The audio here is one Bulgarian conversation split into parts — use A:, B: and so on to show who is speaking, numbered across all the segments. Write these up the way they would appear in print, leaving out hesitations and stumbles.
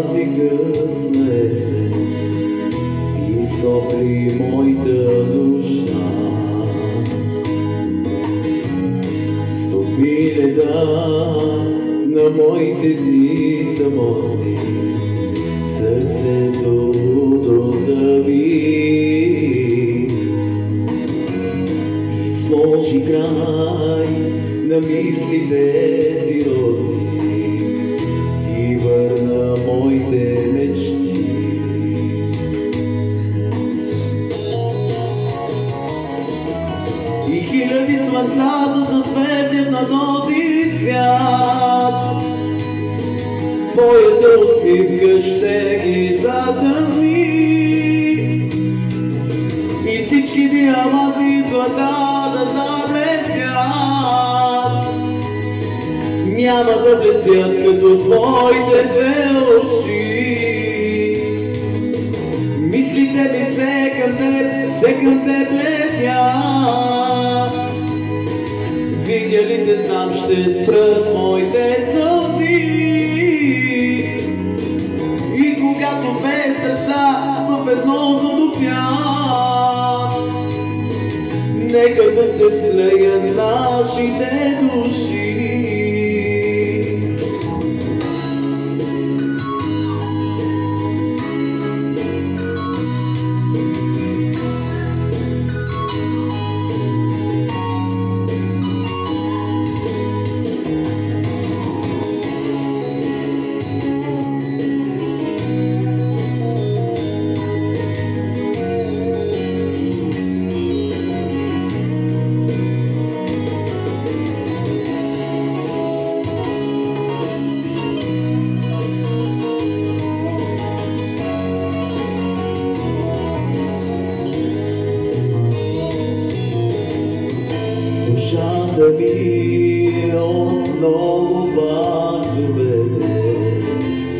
A: онази късна есен изтопли моята душа. Стопи леда на моите дни самотни, сърцето дозави и сложи край на мислите си родни, ти върна моите мечти. И хиляди слънца да засветят на този свят, твоята усмивка ще ги затъмни и всички диаманти злата да заблестят. Няма да блестят като твоите две очи. Мислите ми все към теб летят. Видя ли те знам, ще спрат моите сълзи. И когато две сърца в едно затопят, нека да се слеят нашите души. Душата ми отново пак заведе,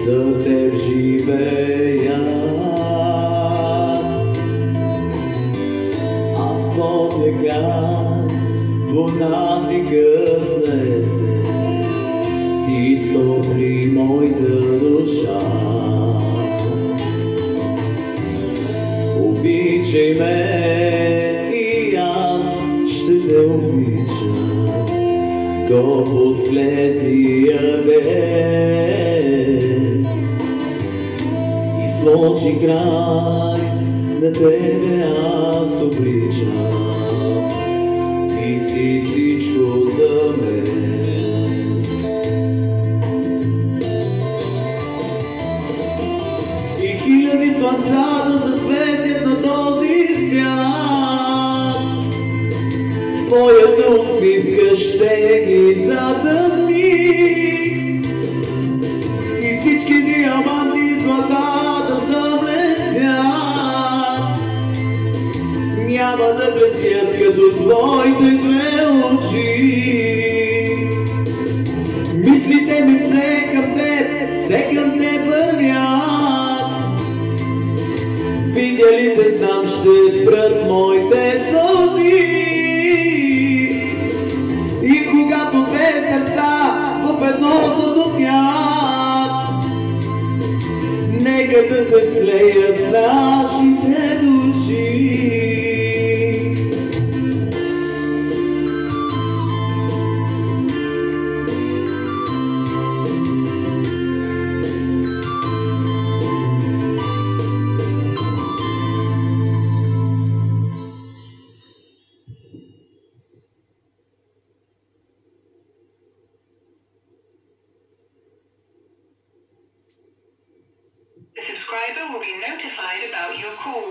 A: за теб живея аз помня как в онази късна есен ти стопли моята душа. Обичай ме и аз ще те обичам до последния ден и сложи край на тебе аз обичам. Ти си всичко за мен. И хиляди слънца да засветят на този свят, твоята усмивка ще ги затъмни и всички диаманти злата да заблестят. Няма да блестят като твоите две очи. Мислите ми все към теб вървят. Видя ли те знам, ще спрат моите сълзи. И когато две сърца в едно затопят, нека да се слеят нашите души.
B: Subscriber will be notified about your call.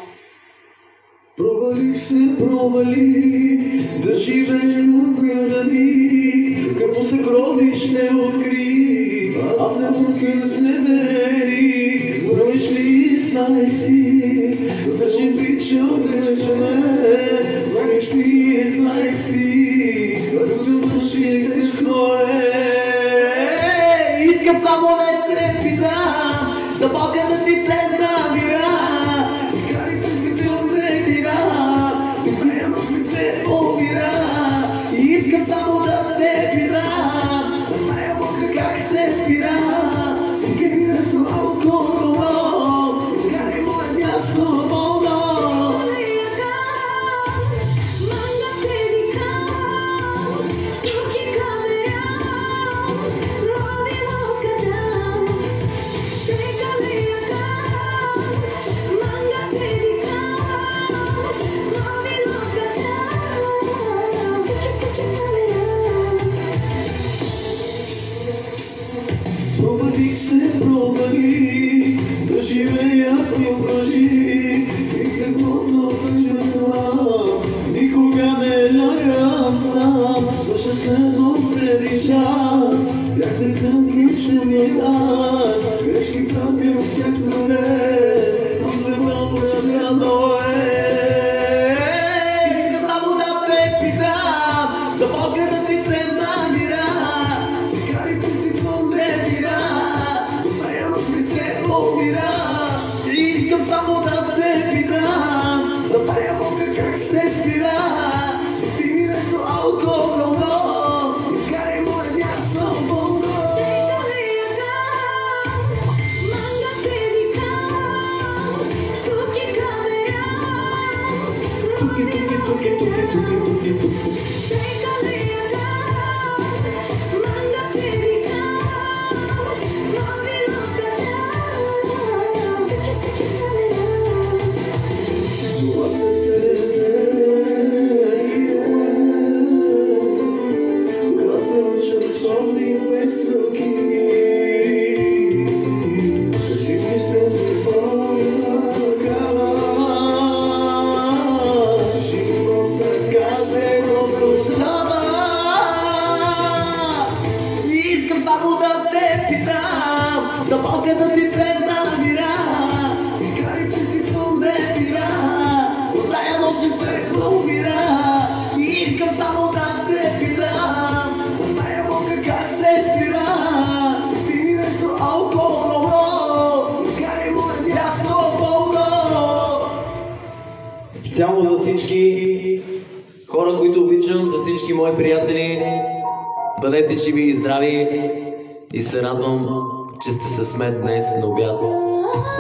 A: Провалих да живея от ми, като се гробиш не откри, аз се покъсневерих, знаеш ли, знай си, да ще обичам, знаеш ли, знай си, като души тежко искам само да те питам, за Бога да ти се намира. Искам само да те питам, тая мъка как се спира, всеки ми нещо малко ми окружи и каквото съм желал. Никога не лягам сам, съществено преди час. Бях такъв личен аз, грешки правя в тяхно ред, и се вълна за нове. Искам само да те питам, за Бога да ти се намира. Цигари принципно не вира, до тая нощ ми се умира. Искам само да те питам, за тая Бога как се спира. Свети ми нещо алкохолно, изгаряй моя място болно. Искам само да те питам, за Бога да ти се намира. Цигари принципно не вира, от тая нощ ми се умира. Искам само да те питам, от тая Бога как се свира. Свети ми нещо алкохолно, изгаряй моя място болно.
C: Специално за всички хора, които обичам, за всички мои приятели, бъдете живи и здрави и се радвам, че сте с мен днес на обяд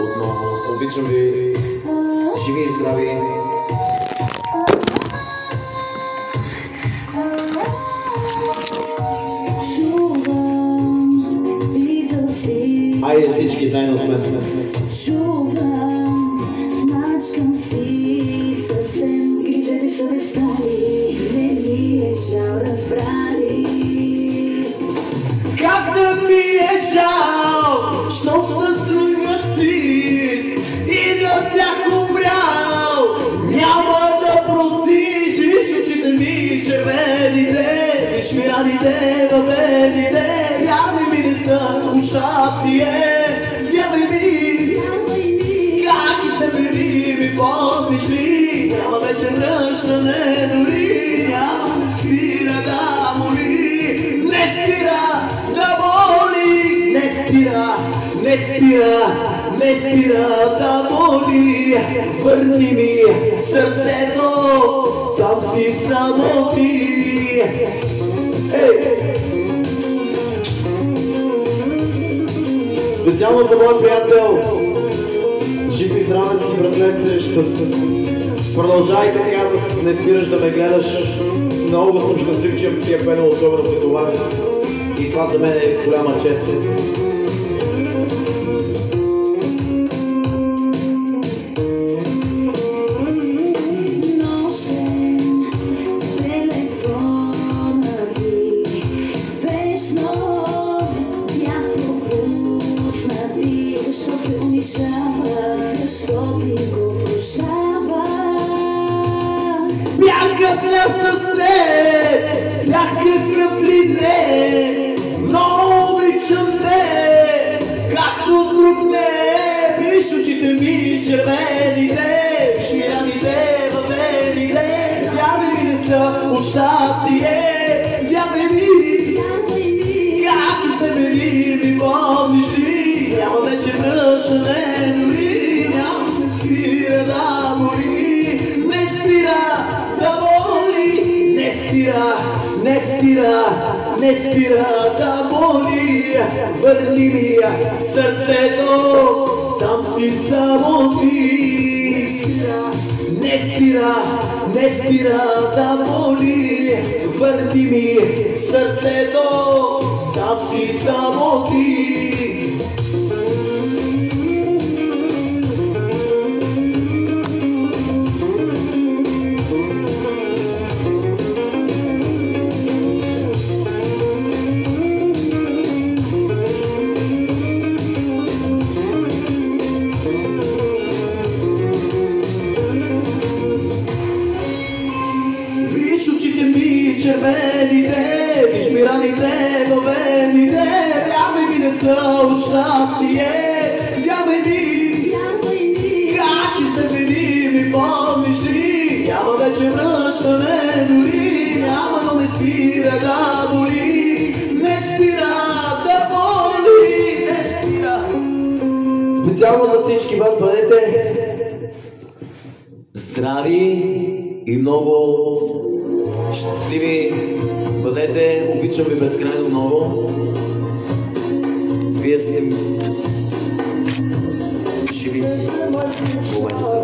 C: отново. Обичам ви, живи и здрави. Айде всички заедно с мен.
D: Чувам, смачкам си съвсем, грижете съвестта ми, не ми е жал, разбрали.
A: Как да ми е жал, щото да строгастиш и да бях умрял, няма да простиш. Виж очите ми червените, виж ми раните въведите. Вярвай ми, не са от щастие, вярвай ми, как и се били ми помниш ли? Няма вече връщане дори, няма да спира да моли, не спира да моли, не спира, не спира, не спира да моли. Върни ми сърцето, там си само ти. Специално за мой приятел, жив и здраве си, братлец, продължай така да не спираш да ме гледаш. Много съм щастлив, че имам тия пенал, особено като вас. И това за мен е голяма чест. Бях с теб, бях какъв ли не, много обичам те, както друг не. Виж очите ми червените, виж ми раните въведите. Вярвай ми, не са от щастие, вярвай ми, как и се били ми помниш ли? Няма вече връщане дори, няма да спира да моли, не спира да моли, не спира, не спира, не спира да моли. Върни ми сърцето, там си само ти. Не спира, не спира да моли. Върни ми сърцето, там си само ти. новените, вярвай ми не са от щастие. Вярвай ми, как изтъкнени ми помниш ли? Няма вече връщане дори, няма, но не спира да боли. Не спира да боли, не спира. Специално за всички вас бъдете
C: здрави и много щастливи. Бъдете, обичам ви безкрайно много. Вие сте живи. Момента са.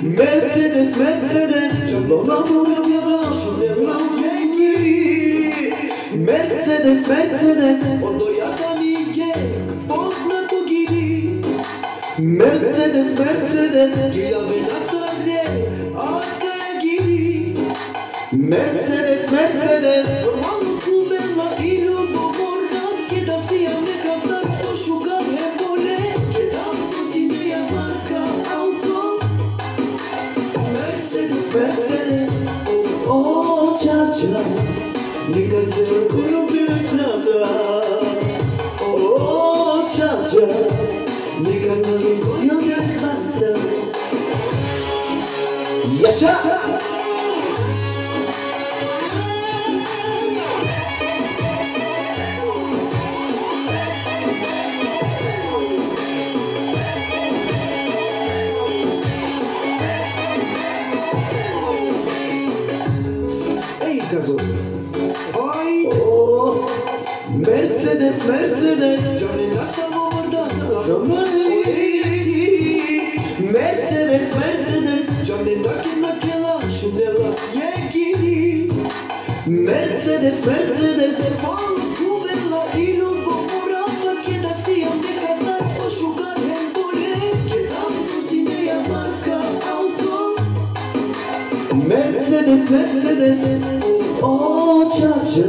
A: Мерцедес, Мерцедес, Мерцедес, Мерцедес, Мерцедес, Мерцедес, Мерцедес, Мерцедес, Mercedes, oh cha-cha, neka se ljubim časa. Oh cha-cha, neka nam izjavlja klasa. Jaša! Mercedes, Mercedes, Mercedes, Mercedes, Mercedes, Mercedes, Mercedes, Mercedes, oh cha-cha,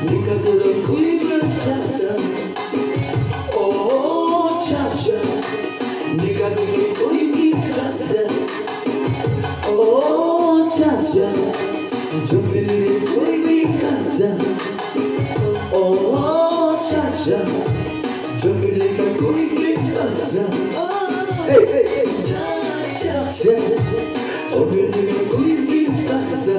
A: neka te razljublja čaca. Oh cha-cha, neka te razljublja klasa. Oh cha-cha, džumbili razljublja klasa. Oh cha-cha, džumbili razljublja klasa. Hey, cha-cha, džumbili razljublja klasa.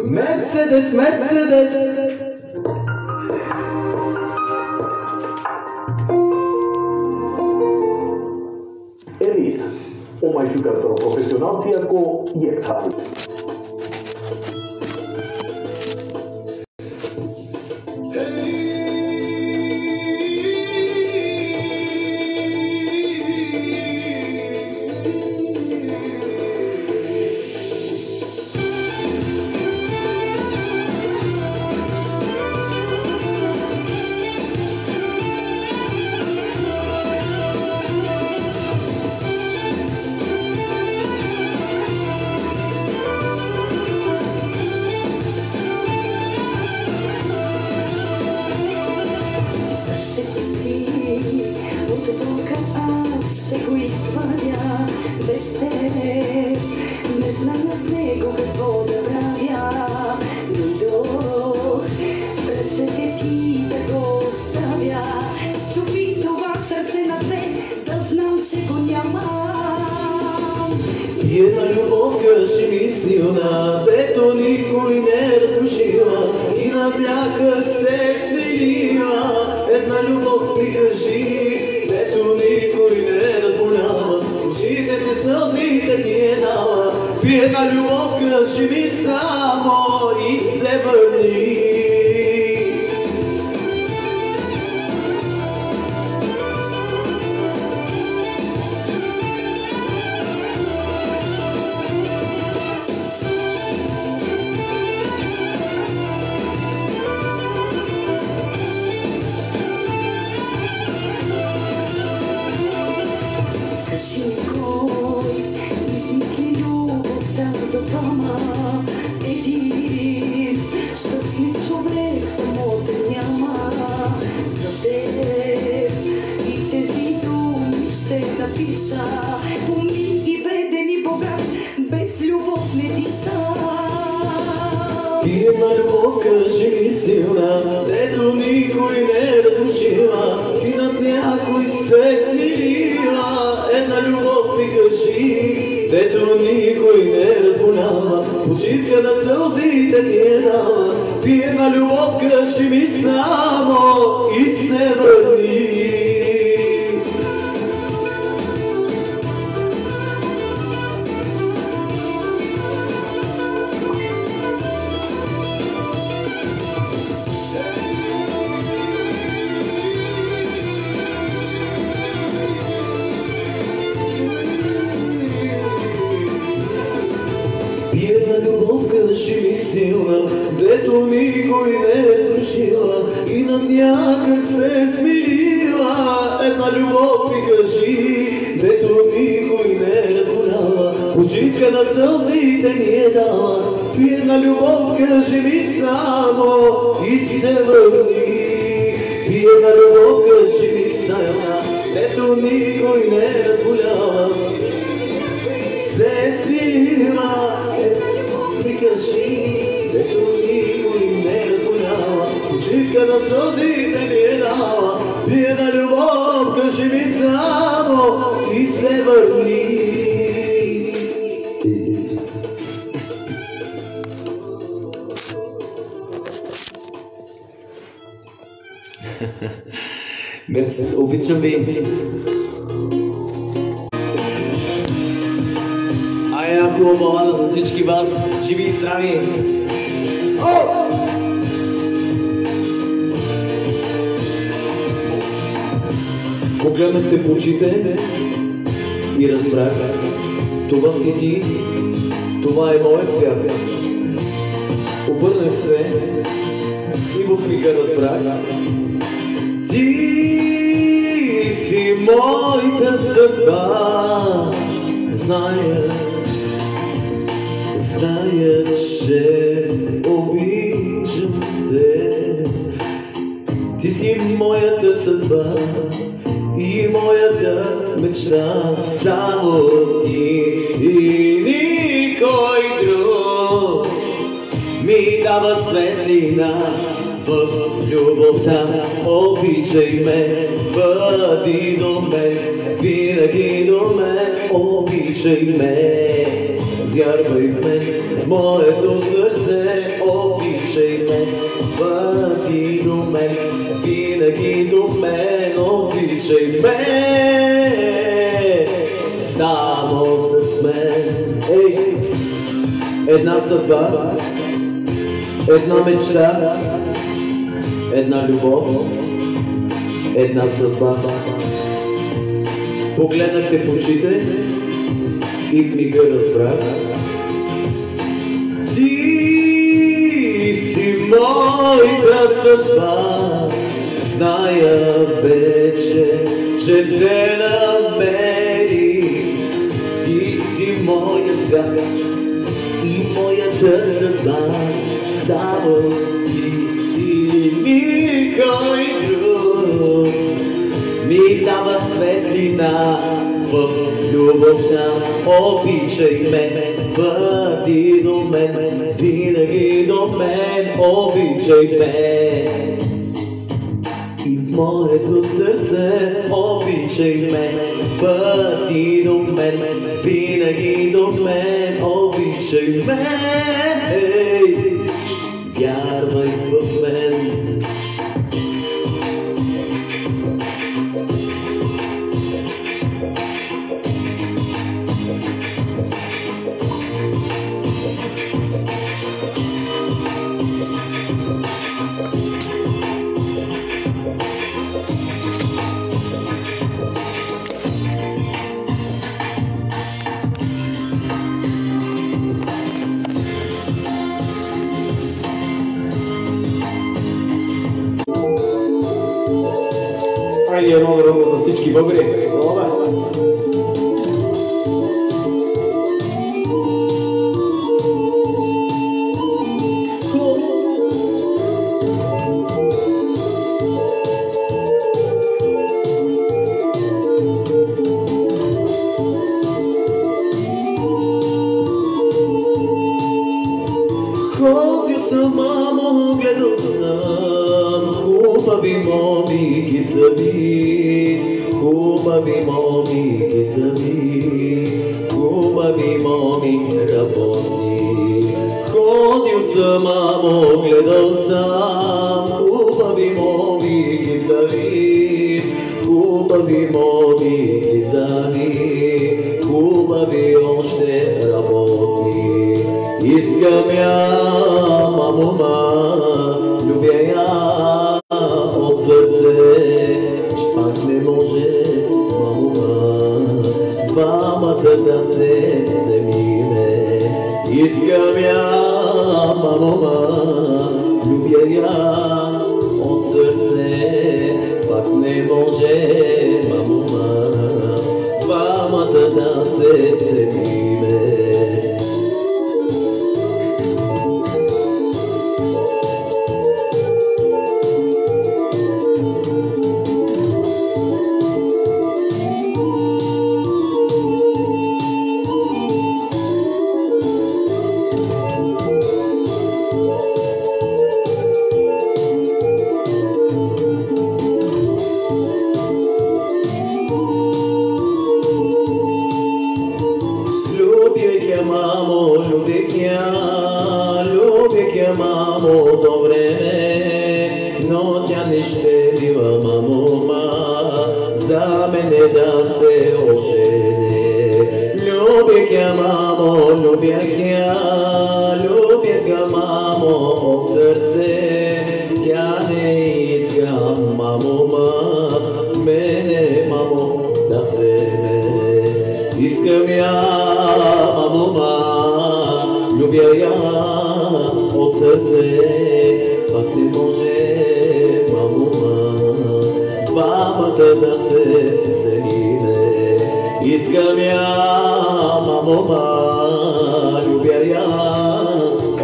A: Mercedes, Mercedes, Mercedes.
E: Elite, o mai jucător profesional cu Iecta.
A: Jedna ljubov krši misiona, dето никой не разрушила и на бягът се свилила. Една любов прикажи, дето никой не разболява, очите ти сълзите ти е дала. Би една любов кажи ми само и се върни.
D: теб и тези думи ще напиша. Умни и беден и богат, без любов не диша.
A: Ти една любов, кажи ми силна, дето никой не разрушила и над някой се смирила. Една любов ми кажи, дето никой не разболява, почивка на сълзите ти е дала. Ти една любов, кажи ми само и се върни. Кажи ми силна, дето никой не е разрушила и над някак се смирила. Една любов ми кажи, дето никой не е разболява, почивка на сълзите ни е дала. И една любов, кажи ми само и се върни. И една любов, кажи ми силна, дето никой не е разболява, се смирила. Кажи, дето никой не разболява, почивка на сълзите ми е дала. Ти една любов, кажи ми само и се върни.
C: Мерси, обичам ви. Една хубава балада за всички вас. Живи и здрави!
A: Погледнах те в очите и разбрах, това си ти, това е моят свят. Обърнах се и в мига разбрах, ти си моята съдба. Зная, че обичам те. Ти си моята съдба и моята мечта. Само ти и никой друг ми дава светлина в любовта. Обичай ме, бъди до мен, винаги до мен. Обичай ме, вярвай в мен, в моето сърце. Обичай ме, бъди до мен, винаги до мен. Обичай ме, само с мен. Ей, една съдба, една мечта, една любов, една съдба. Погледнах те в очите и в мига разбрах, ти си моята съдба. Зная вече, че те намери. Ти си моя свят и моята съдба. Само ти и никой друг ми дава светлина в любовта. Обичай ме, бъди до мен, винаги до мен. Обичай ме и в моето сърце. Обичай ме, бъди до мен, винаги до мен. Обичай ме, вярвай в мен.
E: Хайде едно друго за всички българи.
C: Хубави момики са ви, хубави момики са ви, хубави моми работни. Ходил съм, мамо, гледал съм, хубави момики са ви, хубави момики са ви, хубави още работни. Искам я, мамо, любя я от сърце, пак не може, мамо, двамата да се семиме. Искам я, мамо, любя я от сърце, пак не може, мамо, двамата да се семиме. Любих я, мамо, до време, но тя не ще бива, мамо, за мене да се ожене. Любих я, мамо, любях я, мамо, от сърце, тя не иска, мамо, мене, мамо, да се мене. Искам я, мамо, любя я от сърце, пак не може, мамо, двамата да се семиме. Искам я, мамо, любя я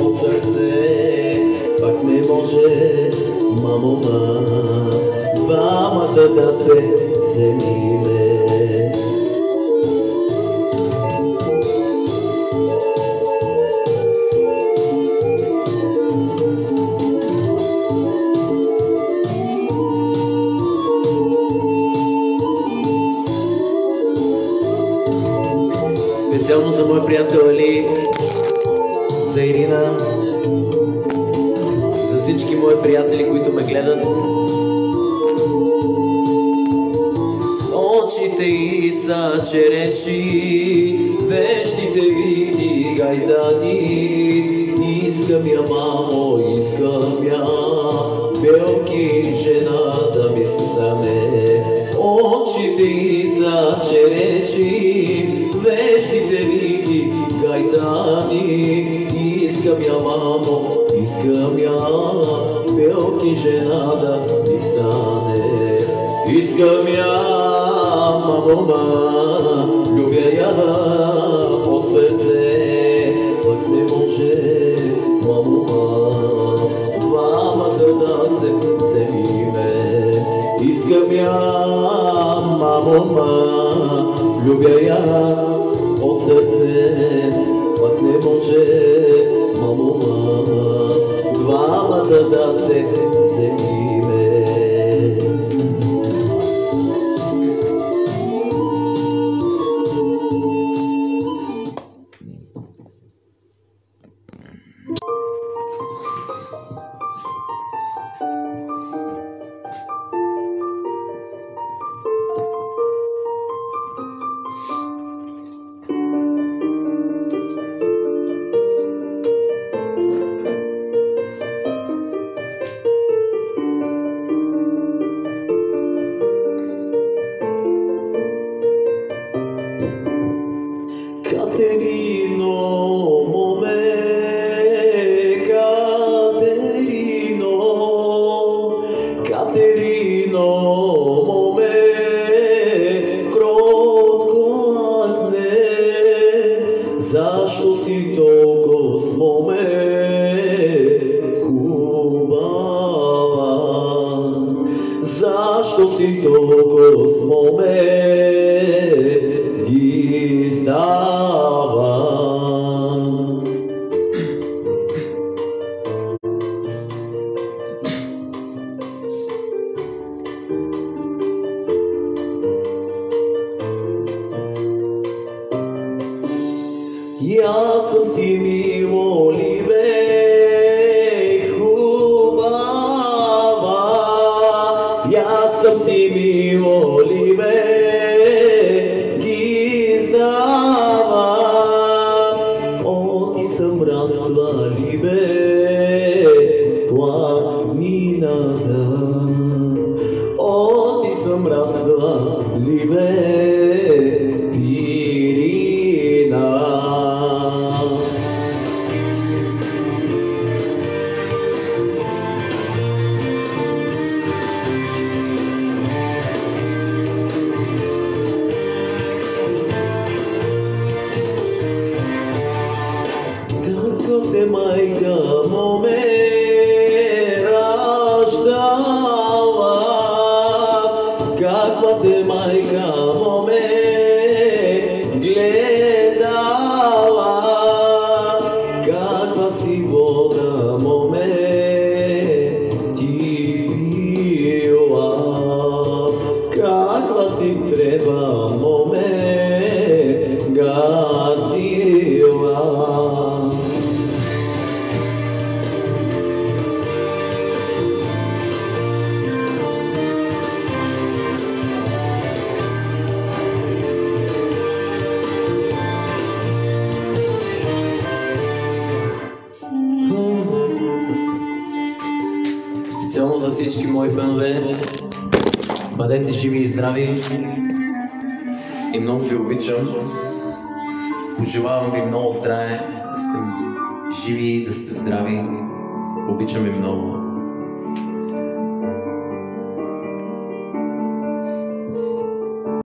C: от сърце, пак не може, мамо, двамата да се семиме. Специално за мой приятел Али, за Ирина, за всички мои приятели, които ме гледат. Очите й са череши, веждите вити гайдани. Искам я, мамо, искам я, белки жена да ми стане. Очите й са череши, веждите вити гайдани. Искам я, мамо, искам я, белки жена да ми стане. Искам я, мамо, любя я от сърце, пък не може, мамо, двамата да се семиме. Искам я, мамо, любя я от сърце, пък не може, мамо, двамата да се семиме. Защо си толкова с моме хубава? Защо си толкова с моме ги става?
A: и аз съм си милолюбен, ги издавам. О, ти съм разсвали бе планината, о, ти съм разсвали бе пирина. Kako te majka mome raždala, kakva te majka mome gledala, kakva si voda mome ti pila, kakva si treba mome gasila.
C: Специално за всички мои фенове, бъдете живи и здрави и много ви обичам. Пожелавам ви много здраве, да сте живи, да сте здрави. Обичам ви много.